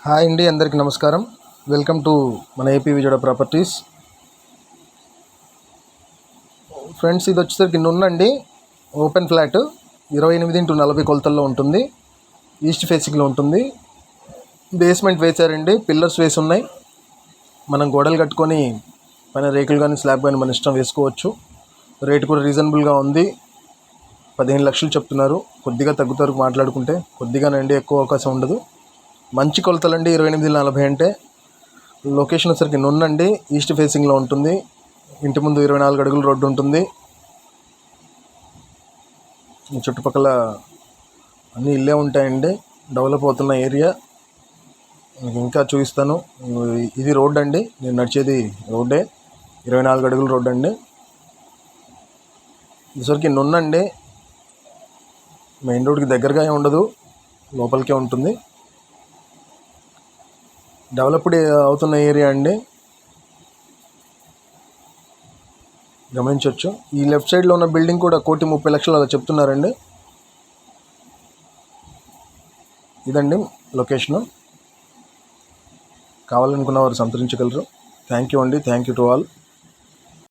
Hi అండి, అందరికీ నమస్కారం. వెల్కమ్ టు మన ఏపీ విజయవాడ ప్రాపర్టీస్. ఫ్రెండ్స్, ఇది వచ్చేసరికి నుండి ఓపెన్ ఫ్లాట్ 28x40 కొలతల్లో ఉంటుంది. ఈస్ట్ ఫేసింగ్లో ఉంటుంది. బేస్మెంట్ వేసారండి, పిల్లర్స్ వేసి ఉన్నాయి. మనం గోడలు కట్టుకొని పైన రేకులు కానీ స్లాబ్ కానీ మన ఇష్టం వేసుకోవచ్చు. రేటు కూడా రీజనబుల్గా ఉంది. 15 లక్షలు చెప్తున్నారు. కొద్దిగా తగ్గుతారు మాట్లాడుకుంటే, కొద్దిగానండి, ఎక్కువ అవకాశం ఉండదు. మంచి కొలతలండి 28x40 అంటే. లొకేషన్ వచ్చరికి నుండి ఈస్ట్ ఫేసింగ్లో ఉంటుంది. ఇంటి ముందు 24 అడుగుల రోడ్డు ఉంటుంది. చుట్టుపక్కల అన్నీ ఇల్లే ఉంటాయండి. డెవలప్ అవుతున్న ఏరియా. మీకు ఇంకా చూపిస్తాను. ఇది రోడ్ అండి, నేను నడిచేది రోడ్డే. 24 అడుగుల రోడ్డు అండి. ఇసరికి నుండి మెయిన్ రోడ్కి దగ్గరగా ఉండదు, లోపలికే ఉంటుంది. డెవలప్డ్ అవుతున్న ఏరియా అండి, గమనించవచ్చు. ఈ లెఫ్ట్ సైడ్లో ఉన్న బిల్డింగ్ కూడా 1,30,00,000 అలా చెప్తున్నారండి. ఇదండి లొకేషను. కావాలనుకున్న వారు సంప్రదించగలరు. థ్యాంక్ యూ అండి. Thank you to all.